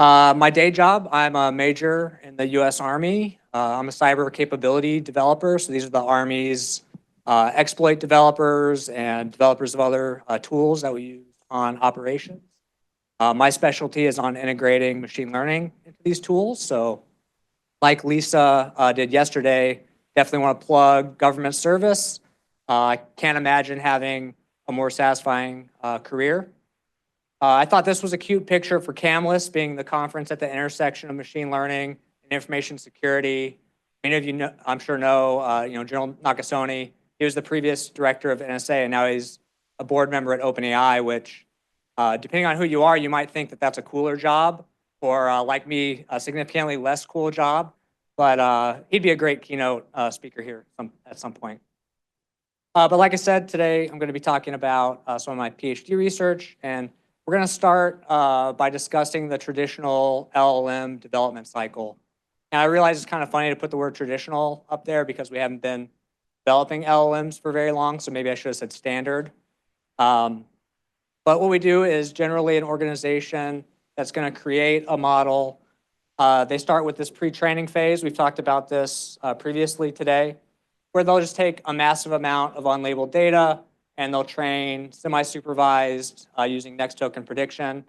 My day job, I'm a major in the U.S. Army. I'm a cyber capability developer. So these are the Army's exploit developers and developers of other tools that we use on operations. My specialty is on integrating machine learning into these tools. So like Lisa did yesterday, definitely want to plug government service. I can't imagine having a more satisfying career. I thought this was a cute picture for CAMLIS, being the conference at the intersection of machine learning and information security. Many of you know, I'm sure know, General Nakasone. He was the previous director of NSA, and now he's a board member at OpenAI, which, depending on who you are, you might think that that's a cooler job, or like me, a significantly less cool job. But he'd be a great keynote speaker here at some point. But like I said, today I'm going to be talking about some of my PhD research, and we're going to start by discussing the traditional LLM development cycle. And I realize it's kind of funny to put the word traditional up there because we haven't been developing LLMs for very long, so maybe I should have said standard. But what we do is generally an organization that's going to create a model. They start with this pre-training phase. We've talked about this previously today, where they'll just take a massive amount of unlabeled data and they'll train semi-supervised using next token prediction.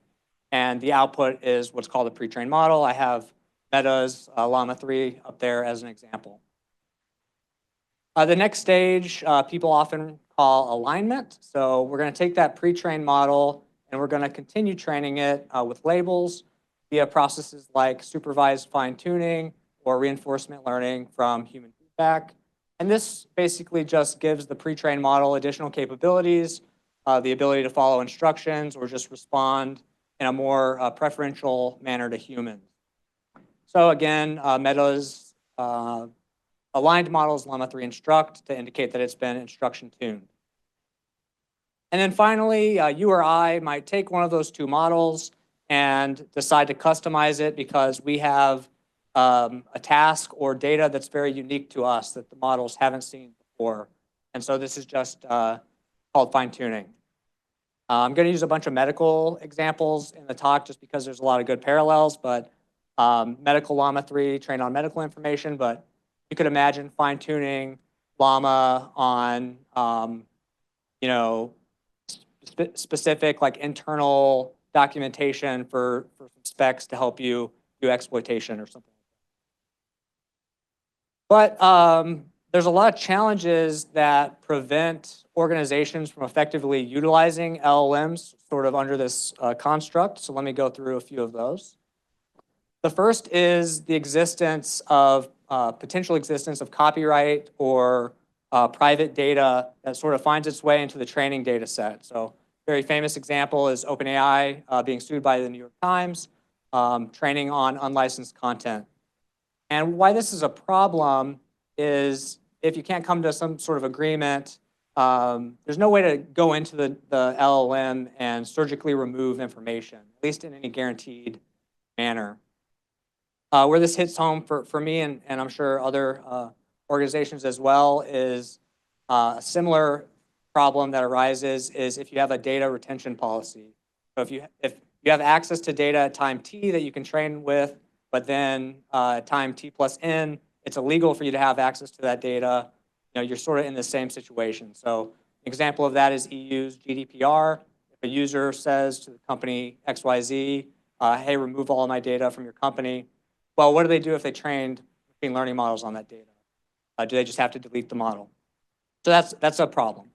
And the output is what's called a pre-trained model. I have Meta's Llama 3 up there as an example. The next stage, people often call alignment. So we're going to take that pre-trained model and we're going to continue training it with labels via processes like supervised fine-tuning or reinforcement learning from human feedback. And this basically just gives the pre-trained model additional capabilities, the ability to follow instructions or just respond in a more preferential manner to humans. So again, Meta's aligned models Llama 3 instruct to indicate that it's been instruction tuned. And then finally, you or I might take one of those two models and decide to customize it because we have a task or data that's very unique to us that the models haven't seen before. And so this is just called fine-tuning. I'm going to use a bunch of medical examples in the talk just because there's a lot of good parallels, but medical Llama 3 trained on medical information, but you could imagine fine-tuning Llama on specific like internal documentation for some specs to help you do exploitation or something. But there's a lot of challenges that prevent organizations from effectively utilizing LLMs sort of under this construct. So let me go through a few of those. The first is the existence of potential existence of copyright or private data that sort of finds its way into the training data set. So very famous example is OpenAI being sued by the New York Times, training on unlicensed content. And why this is a problem is if you can't come to some sort of agreement, there's no way to go into the LLM and surgically remove information, at least in any guaranteed manner. Where this hits home for me and I'm sure other organizations as well is a similar problem that arises is if you have a data retention policy. So if you have access to data at time t that you can train with, but then time t plus n, it's illegal for you to have access to that data. You're sort of in the same situation. So an example of that is EU's GDPR. If a user says to the company XYZ, hey, remove all of my data from your company, well, what do they do if they trained machine learning models on that data? Do they just have to delete the model? So that's a problem.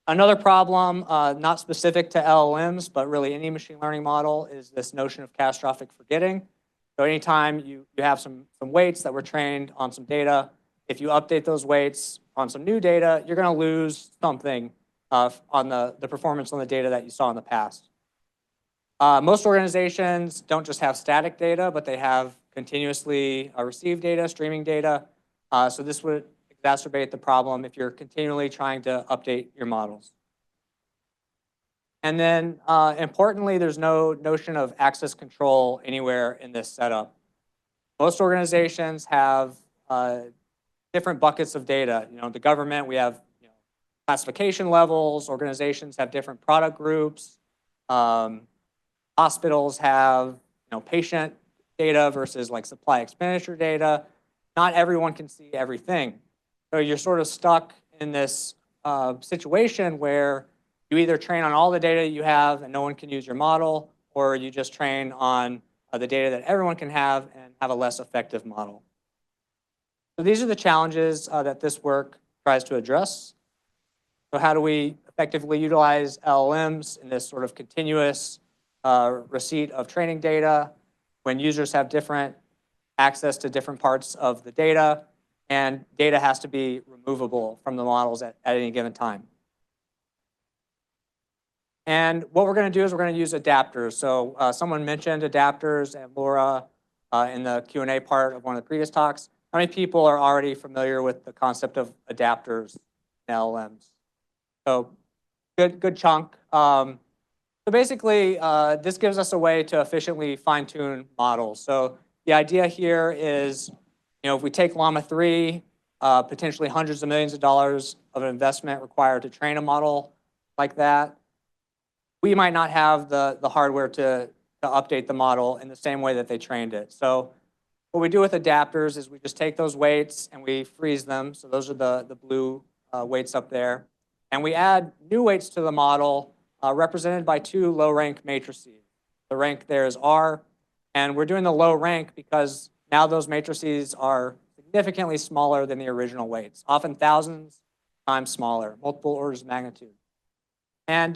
Another problem, not specific to LLMs, but really any machine learning model, is this notion of catastrophic forgetting. So anytime you have some weights that were trained on some data, if you update those weights on some new data, you're going to lose something on the performance on the data that you saw in the past. Most organizations don't just have static data, but they have continuously received data, streaming data. So this would exacerbate the problem if you're continually trying to update your models. And then importantly, there's no notion of access control anywhere in this setup. Most organizations have different buckets of data. The government, we have classification levels. Organizations have different product groups. Hospitals have patient data versus like supply expenditure data. Not everyone can see everything. So you're sort of stuck in this situation where you either train on all the data you have and no one can use your model, or you just train on the data that everyone can have and have a less effective model. So these are the challenges that this work tries to address. So how do we effectively utilize LLMs in this sort of continuous receipt of training data when users have different access to different parts of the data, and data has to be removable from the models at any given time? And what we're going to do is we're going to use adapters. So someone mentioned adapters, and Laura in the Q&A part of one of the previous talks. How many people are already familiar with the concept of adapters in LLMs? So good chunk. So basically, this gives us a way to efficiently fine-tune models. So the idea here is, if we take Llama 3, potentially hundreds of millions of dollars of an investment required to train a model like that, we might not have the hardware to update the model in the same way that they trained it. So what we do with adapters is we just take those weights and we freeze them. So those are the blue weights up there. And we add new weights to the model represented by two low rank matrices. The rank there is R. And we're doing the low rank because now those matrices are significantly smaller than the original weights, often thousands times smaller, multiple orders of magnitude. And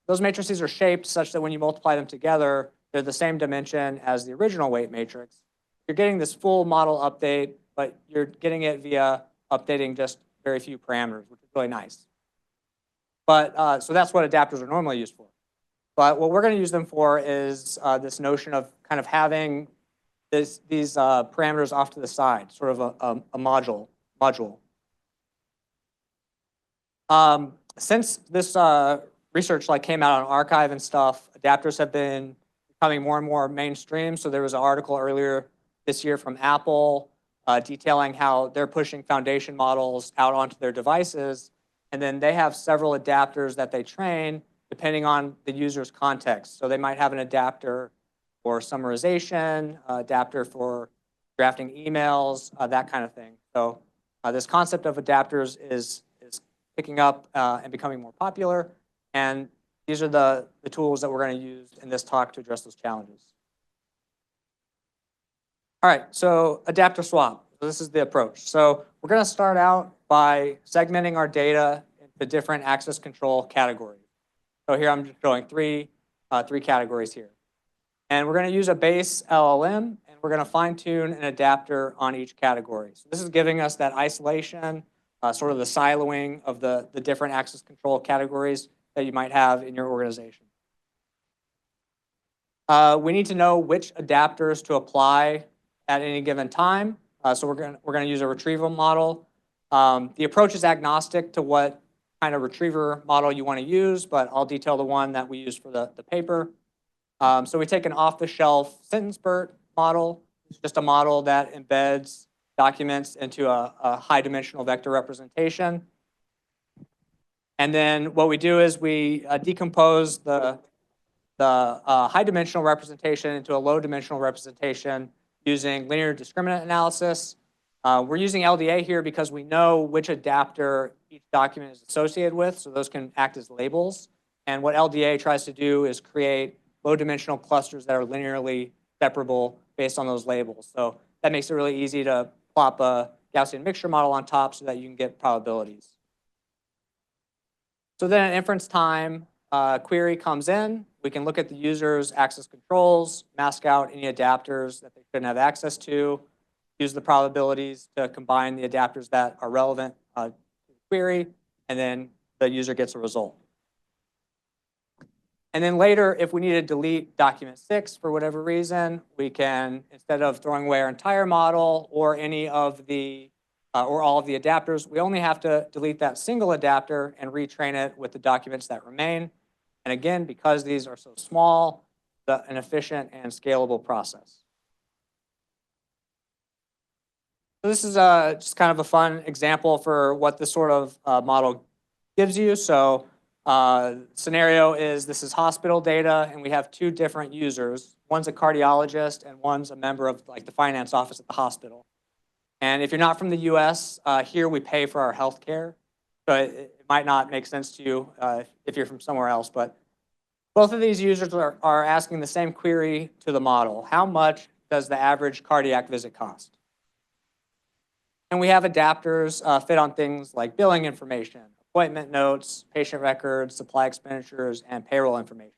those matrices are shaped such that when you multiply them together, they're the same dimension as the original weight matrix. You're getting this full model update, but you're getting it via updating just very few parameters, which is really nice. But so that's what adapters are normally used for. But what we're going to use them for is this notion of kind of having these parameters off to the side, sort of a module. Since this research came out on arXiv and stuff, adapters have been becoming more and more mainstream. So there was an article earlier this year from Apple detailing how they're pushing foundation models out onto their devices. And then they have several adapters that they train depending on the user's context. So they might have an adapter for summarization, adapter for drafting emails, that kind of thing. So this concept of adapters is picking up and becoming more popular. And these are the tools that we're going to use in this talk to address those challenges. All right, so AdapterSwap. So this is the approach. So we're going to start out by segmenting our data into different access control categories. So here I'm just showing three categories here. And we're going to use a base LLM, and we're going to fine-tune an adapter on each category. So this is giving us that isolation, sort of the siloing of the different access control categories that you might have in your organization. We need to know which adapters to apply at any given time. So we're going to use a retrieval model. The approach is agnostic to what kind of retriever model you want to use, but I'll detail the one that we use for the paper. So we take an off-the-shelf sentence BERT model. It's just a model that embeds documents into a high-dimensional vector representation. And then what we do is we decompose the high-dimensional representation into a low-dimensional representation using linear discriminant analysis. We're using LDA here because we know which adapter each document is associated with, so those can act as labels. And what LDA tries to do is create low-dimensional clusters that are linearly separable based on those labels. So that makes it really easy to plop a Gaussian mixture model on top so that you can get probabilities. So then at inference time, query comes in. We can look at the user's access controls, mask out any adapters that they shouldn't have access to, use the probabilities to combine the adapters that are relevant to the query, and then the user gets a result. And then later, if we need to delete document 6 for whatever reason, we can, instead of throwing away our entire model or any of the or all of the adapters, we only have to delete that single adapter and retrain it with the documents that remain. And again, because these are so small, an efficient and scalable process. So this is just kind of a fun example for what this sort of model gives you. So scenario is this is hospital data, and we have two different users. one's a cardiologist, and one's a member of like the finance office at the hospital. And if you're not from the US, here we pay for our health care. So it might not make sense to you if you're from somewhere else, but both of these users are asking the same query to the model. How much does the average cardiac visit cost? And we have adapters fit on things like billing information, appointment notes, patient records, supply expenditures, and payroll information.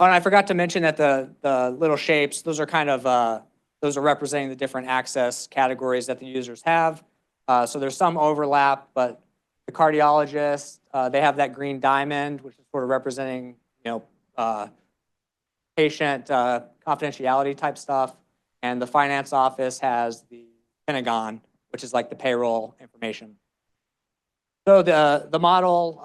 Oh, and I forgot to mention that the little shapes, those are kind of, those are representing the different access categories that the users have. So there's some overlap, but the cardiologist, they have that green diamond, which is sort of representing, patient confidentiality type stuff. And the finance office has the Pentagon, which is like the payroll information. So the model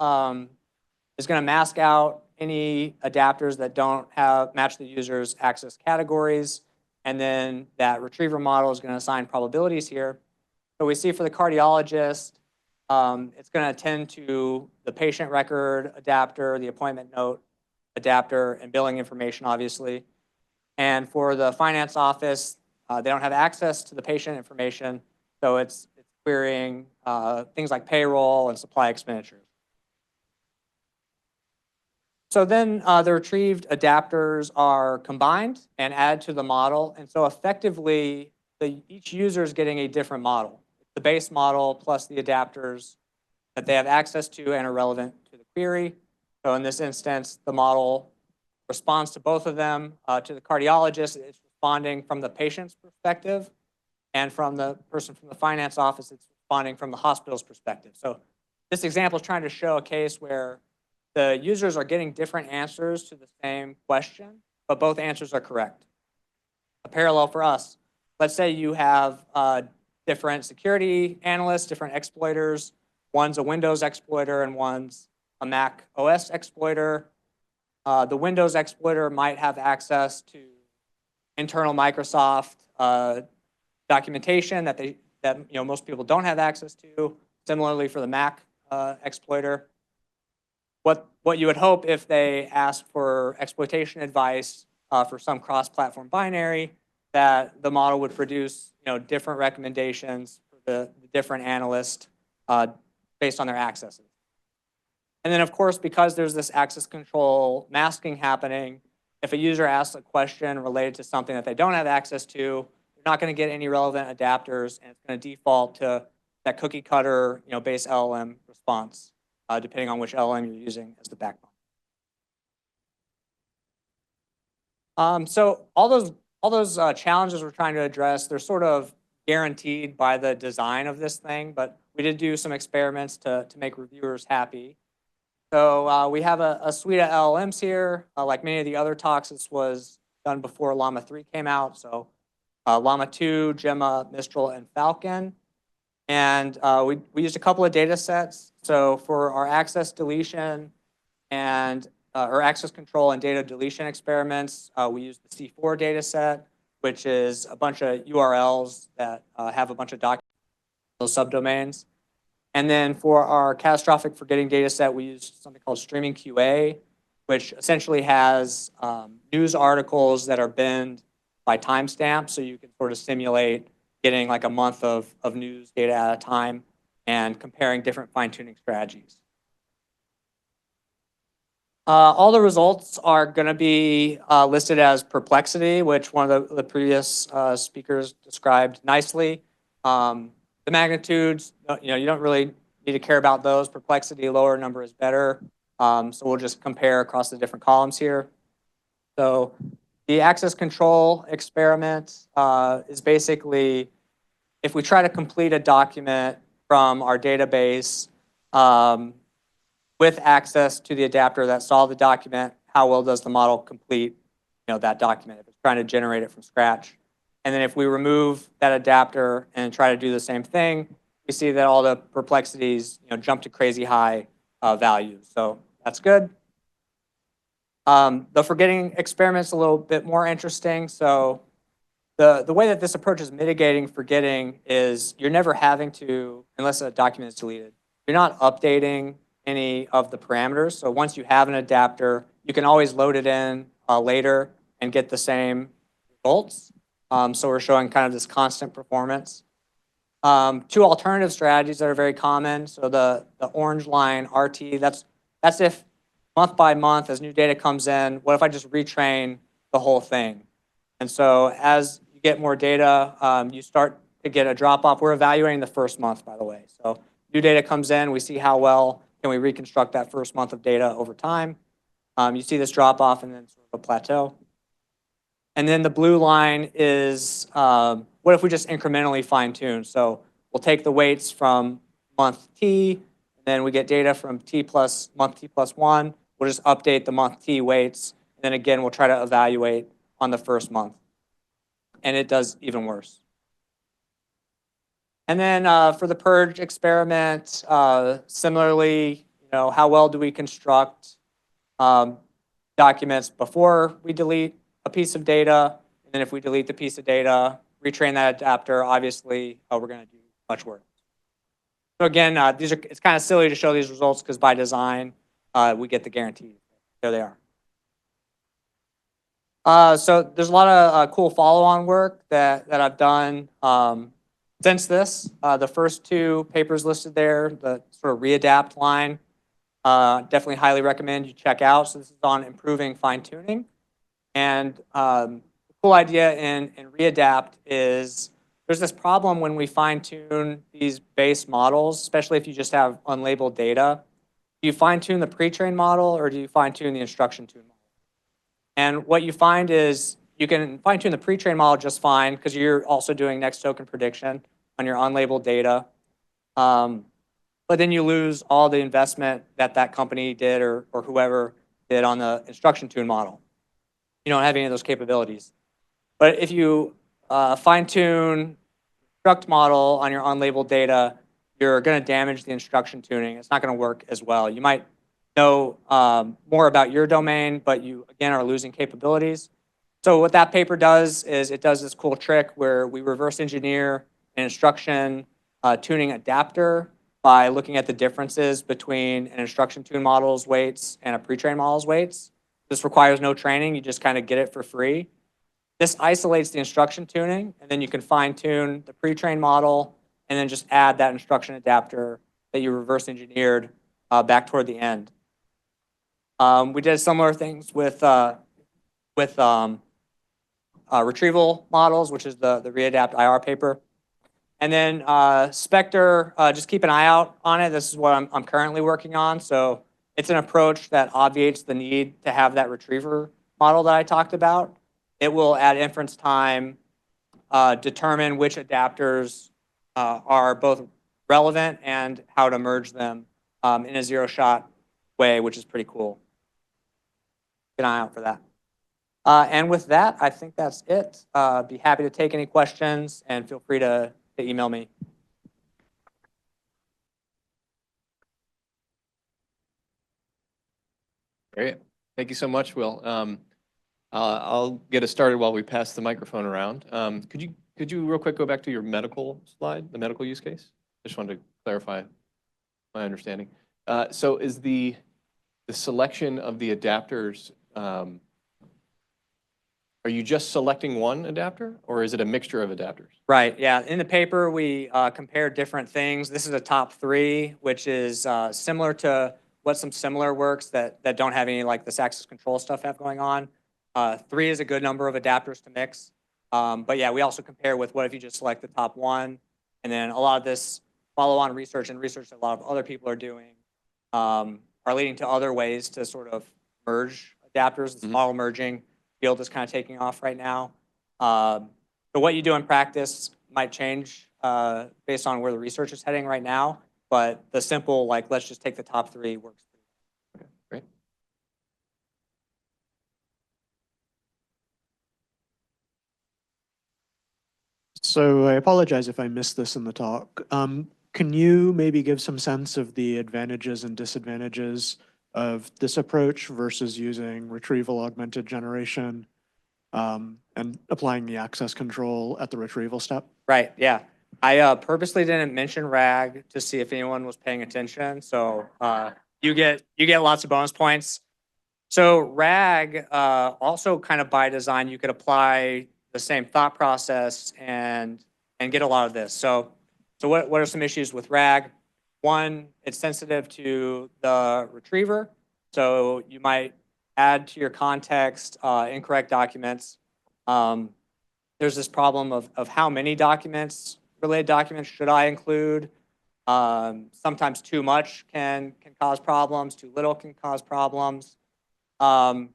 is going to mask out any adapters that don't match the user's access categories. And then that retriever model is going to assign probabilities here. So we see for the cardiologist, it's going to attend to the patient record adapter, the appointment note adapter, and billing information, obviously. And for the finance office, they don't have access to the patient information, so it's querying things like payroll and supply expenditures. So then the retrieved adapters are combined and added to the model, and so effectively, each user is getting a different model. The base model plus the adapters that they have access to and are relevant to the query. So in this instance, the model responds to both of them. To the cardiologist, it's responding from the patient's perspective, and from the person from the finance office, it's responding from the hospital's perspective. So this example is trying to show a case where the users are getting different answers to the same question, but both answers are correct. A parallel for us, let's say you have different security analysts, different exploiters. One's a Windows exploiter and one's a Mac OS exploiter. The Windows exploiter might have access to internal Microsoft documentation that most people don't have access to. Similarly for the Mac exploiter. What you would hope if they asked for exploitation advice for some cross-platform binary, that the model would produce different recommendations for the different analysts based on their accesses. And then, of course, because there's this access control masking happening, if a user asks a question related to something that they don't have access to, you're not going to get any relevant adapters, and it's going to default to that cookie cutter, base LLM response, depending on which LLM you're using as the backbone. So all those challenges we're trying to address, they're sort of guaranteed by the design of this thing, but we did do some experiments to make reviewers happy. So we have a suite of LLMs here. Like many of the other talks, this was done before Llama 3 came out. So Llama 2, Gemma, Mistral, and Falcon. And we used a couple of data sets. So for our access deletion and or access control and data deletion experiments, we used the C4 data set, which is a bunch of URLs that have a bunch of documents, those subdomains. And then for our catastrophic forgetting data set, we used something called streaming QA, which essentially has news articles that are binned by timestamp. So you can sort of simulate getting like a month of news data at a time and comparing different fine-tuning strategies. All the results are going to be listed as perplexity, which one of the previous speakers described nicely. The magnitudes, you don't really need to care about those. Perplexity, lower number is better. So we'll just compare across the different columns here. So the access control experiment is basically if we try to complete a document from our database with access to the adapter that saw the document, how well does the model complete that document if it's trying to generate it from scratch? And then if we remove that adapter and try to do the same thing, we see that all the perplexities jump to crazy high values. So that's good. The forgetting experiment's a little bit more interesting. So the way that this approach is mitigating forgetting is you're never having to, unless a document is deleted, you're not updating any of the parameters. So once you have an adapter, you can always load it in later and get the same results. So we're showing kind of this constant performance. Two alternative strategies that are very common. So the orange line RT, that's if month by month as new data comes in, what if I just retrain the whole thing? And so as you get more data, you start to get a drop off. We're evaluating the first month, by the way. So new data comes in, we see how well can we reconstruct that first month of data over time. You see this drop off and then sort of a plateau. And then the blue line is what if we just incrementally fine tune? So we'll take the weights from month T, and then we get data from month T plus 1. We'll just update the month T weights. And then again, we'll try to evaluate on the first month. And it does even worse. And then for the purge experiment, similarly, how well do we construct documents before we delete a piece of data? And then if we delete the piece of data, retrain that adapter, obviously we're going to do much worse. So again, it's kind of silly to show these results because by design, we get the guarantee. There they are. So there's a lot of cool follow-on work that I've done since this. The first two papers listed there, the sort of readapt line, definitely highly recommend you check out. So this is on improving fine-tuning. And the cool idea in readapt is there's this problem when we fine-tune these base models, especially if you just have unlabeled data. Do you fine-tune the pre-trained model or do you fine-tune the instruction tune model? And what you find is you can fine-tune the pre-trained model just fine because you're also doing next token prediction on your unlabeled data. But then you lose all the investment that company did or whoever did on the instruction tune model. You don't have any of those capabilities. But if you fine-tune instruct model on your unlabeled data, you're going to damage the instruction tuning. It's not going to work as well. You might know more about your domain, but you, again, are losing capabilities. So what that paper does is it does this cool trick where we reverse engineer an instruction tuning adapter by looking at the differences between an instruction tune model's weights and a pre-trained model's weights. This requires no training. You just kind of get it for free. This isolates the instruction tuning, and then you can fine-tune the pre-trained model and then just add that instruction adapter that you reverse engineered back toward the end. We did similar things with retrieval models, which is the readapt IR paper. And then Spectre, just keep an eye out on it. This is what I'm currently working on. So it's an approach that obviates the need to have that retriever model that I talked about. It will add inference time, determine which adapters are both relevant and how to merge them in a zero-shot way, which is pretty cool. Keep an eye out for that. And with that, I think that's it. Be happy to take any questions, and feel free to email me. Great. Thank you so much, Will. I'll get us started while we pass the microphone around. Could you real quick go back to your medical slide, the medical use case? I just wanted to clarify my understanding. So is the selection of the adapters, are you just selecting one adapter, or is it a mixture of adapters? Right, yeah. In the paper, we compare different things. This is a top 3, which is similar to what some similar works that don't have any like this access control stuff have going on. 3 is a good number of adapters to mix. But yeah, we also compare with what if you just select the top 1, and then a lot of this follow-on research and research that a lot of other people are doing are leading to other ways to sort of merge adapters. This model merging field is kind of taking off right now. So what you do in practice might change based on where the research is heading right now, but the simple, like, let's just take the top 3 works. Okay, great. So I apologize if I missed this in the talk. Can you maybe give some sense of the advantages and disadvantages of this approach versus using retrieval augmented generation and applying the access control at the retrieval step? Right, yeah. I purposely didn't mention RAG to see if anyone was paying attention. So you get lots of bonus points. So RAG, also kind of by design, you could apply the same thought process and get a lot of this. So what are some issues with RAG? One, it's sensitive to the retriever. So you might add to your context incorrect documents. There's this problem of how many related documents should I include? Sometimes too much can cause problems, too little can cause problems. But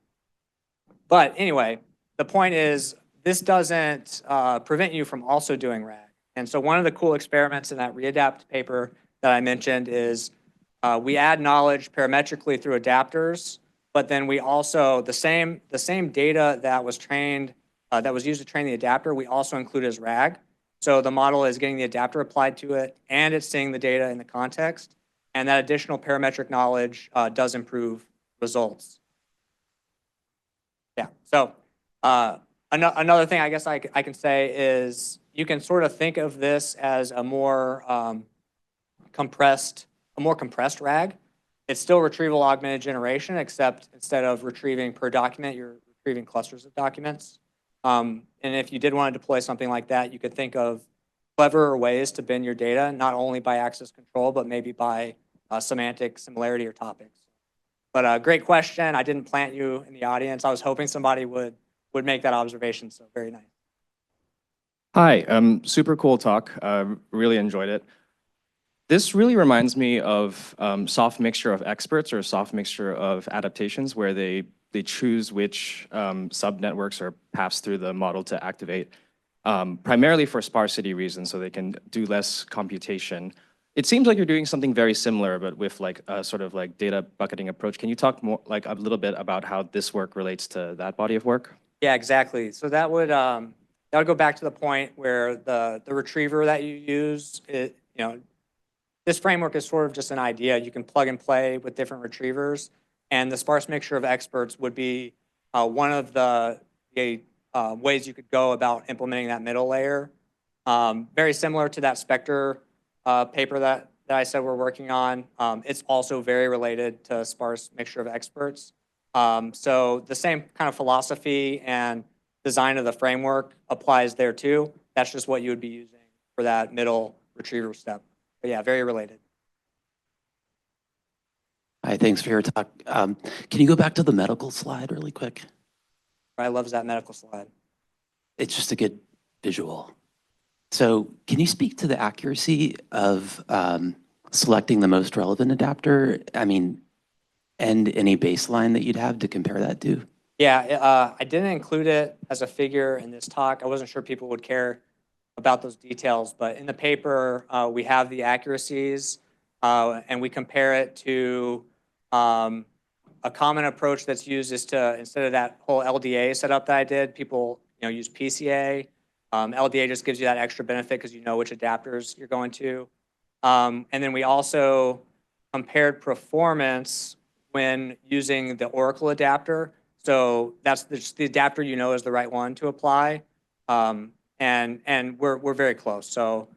anyway, the point is this doesn't prevent you from also doing RAG. And so one of the cool experiments in that readapt paper that I mentioned is we add knowledge parametrically through adapters, but then we also, the same data that was trained, that was used to train the adapter, we also include as RAG. So the model is getting the adapter applied to it, and it's seeing the data in the context. And that additional parametric knowledge does improve results. Yeah, so another thing I guess I can say is you can sort of think of this as a more compressed RAG. It's still retrieval augmented generation, except instead of retrieving per document, you're retrieving clusters of documents. And if you did want to deploy something like that, you could think of cleverer ways to bin your data, not only by access control, but maybe by semantic similarity or topics. But great question. I didn't plant you in the audience. I was hoping somebody would make that observation, so very nice. Hi, super cool talk. Really enjoyed it. This really reminds me of soft mixture of experts or soft mixture of adaptations where they choose which subnetworks or paths through the model to activate, primarily for sparsity reasons, so they can do less computation. It seems like you're doing something very similar, but with like a sort of like data bucketing approach. Can you talk more, like a little bit about how this work relates to that body of work? Yeah, exactly. So that would go back to the point where the retriever that you use, this framework is sort of just an idea. You can plug and play with different retrievers, and the sparse mixture of experts would be one of the ways you could go about implementing that middle layer. Very similar to that Spectre paper that I said we're working on. It's also very related to sparse mixture of experts. So the same kind of philosophy and design of the framework applies there too. That's just what you would be using for that middle retriever step. But yeah, very related. Hi, thanks for your talk. Can you go back to the medical slide really quick? I love that medical slide. It's just a good visual. So can you speak to the accuracy of selecting the most relevant adapter? I mean, and any baseline that you'd have to compare that to? Yeah, I didn't include it as a figure in this talk. I wasn't sure people would care about those details, but in the paper, we have the accuracies and we compare it to a common approach that's used is to, instead of that whole LDA setup that I did, people use PCA. LDA just gives you that extra benefit because you know which adapters you're going to. And then we also compared performance when using the Oracle adapter. So that's the adapter you know is the right one to apply. And we're very close. So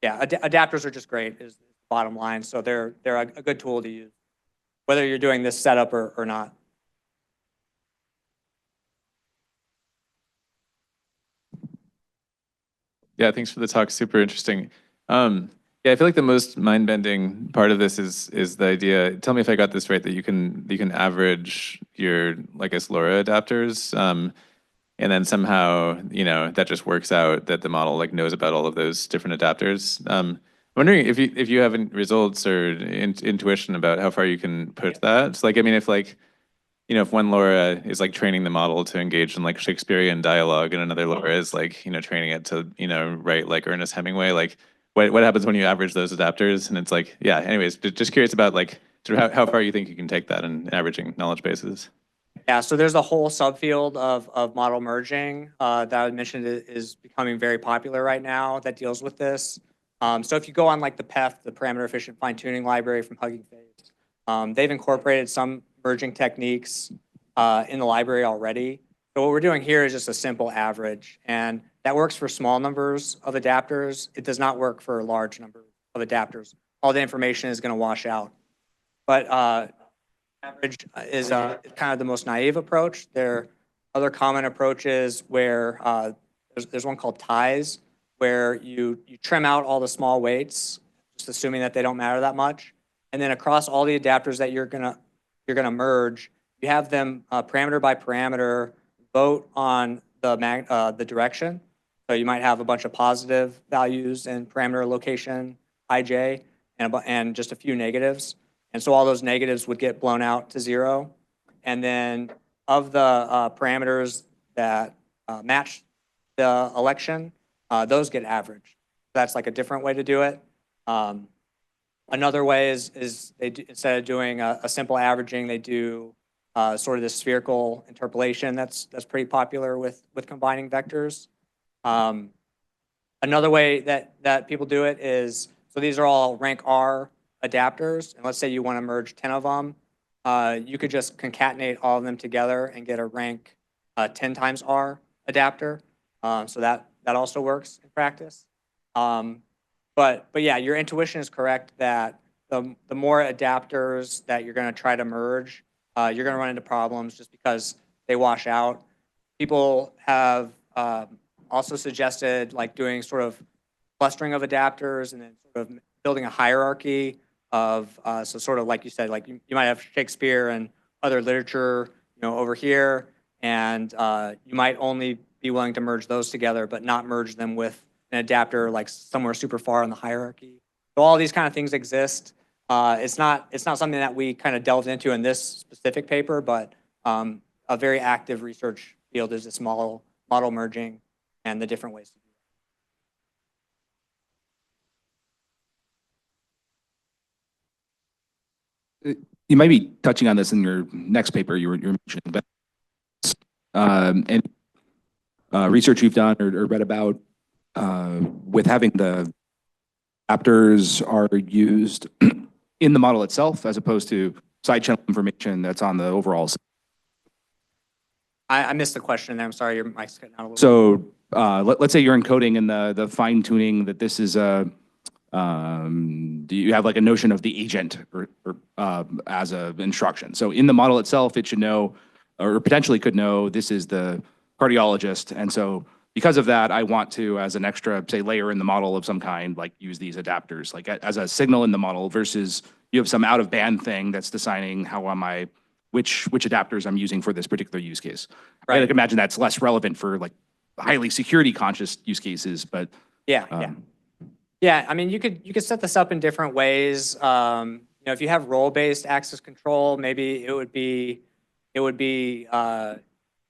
yeah, adapters are just great is the bottom line. So they're a good tool to use, whether you're doing this setup or not. Yeah, thanks for the talk. Super interesting. Yeah, I feel like the most mind-bending part of this is the idea. Tell me if I got this right, that you can average your, I guess, LoRa adapters, and then somehow that just works out that the model knows about all of those different adapters. I'm wondering if you have any results or intuition about how far you can push that. So I mean, if if one LoRa is training the model to engage in Shakespearean dialogue, and another LoRa is training it to write like Ernest Hemingway, what happens when you average those adapters? And it's yeah. Anyways, just curious about sort of how far you think you can take that in averaging knowledge bases. Yeah, so there's a whole subfield of model merging that I mentioned is becoming very popular right now that deals with this. So if you go on the PEF, the parameter efficient fine tuning library from Hugging Face, they've incorporated some merging techniques in the library already. So what we're doing here is just a simple average, and that works for small numbers of adapters. It does not work for a large number of adapters. All the information is going to wash out. But Average is kind of the most naive approach. There are other common approaches where there's one called ties, where you trim out all the small weights, just assuming that they don't matter that much, and then across all the adapters that you're gonna merge, you have them parameter by parameter vote on the direction. So you might have a bunch of positive values in parameter location ij and just a few negatives. And so all those negatives would get blown out to 0. And then of the parameters that match the election, those get averaged. That's like a different way to do it. Another way is they do, instead of doing a simple averaging, they do sort of this spherical interpolation that's pretty popular with combining vectors. Another way that people do it is, so these are all rank R adapters, and let's say you want to merge 10 of them, you could just concatenate all of them together and get a rank 10 times R adapter. So that also works in practice. But yeah, your intuition is correct that the more adapters that you're going to try to merge, you're going to run into problems just because they wash out. People have also suggested like doing sort of clustering of adapters and then sort of building a hierarchy of, so sort of like you said, like you might have Shakespeare and other literature, over here, and you might only be willing to merge those together, but not merge them with an adapter like somewhere super far in the hierarchy. So all these kind of things exist. It's not something that we kind of delved into in this specific paper, but a very active research field is this model merging and the different ways to do it. You might be touching on this in your next paper you were mentioning, but and research you've done or read about with having the adapters are used in the model itself as opposed to side channel information that's on the overall. I missed the question there. I'm sorry, your mic's cutting out a little. So let's say you're encoding in the fine tuning that this is a. Do you have like a notion of the agent or as a instruction? So in the model itself, it should know, or potentially could know, this is the cardiologist. And so because of that, I want to, as an extra, say, layer in the model of some kind, like use these adapters, like as a signal in the model versus you have some out of band thing that's deciding how am I, which adapters I'm using for this particular use case. Right. I can imagine that's less relevant for like highly security conscious use cases, but yeah. Yeah, I mean, you could set this up in different ways. If you have role-based access control, maybe it would be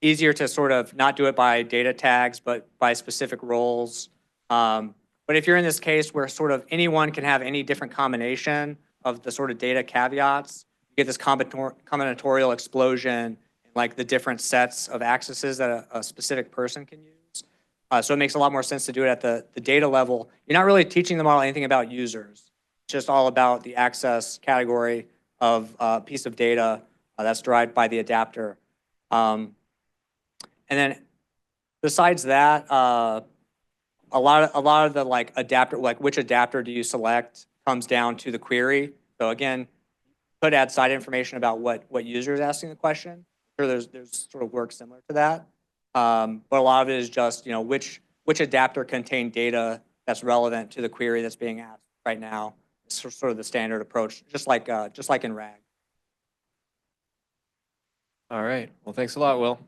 easier to sort of not do it by data tags, but by specific roles. But if you're in this case where sort of anyone can have any different combination of the sort of data caveats, you get this combinatorial explosion in like the different sets of accesses that a specific person can use. So it makes a lot more sense to do it at the data level. You're not really teaching the model anything about users. It's just all about the access category of a piece of data that's derived by the adapter. And then besides that, a lot of the like adapter, like which adapter do you select, comes down to the query. So again, could add side information about what user is asking the question. I'm sure there's sort of work similar to that. But a lot of it is just, which adapter contain data that's relevant to the query that's being asked right now. It's sort of the standard approach, just like in RAG. All right. Well, thanks a lot, Will.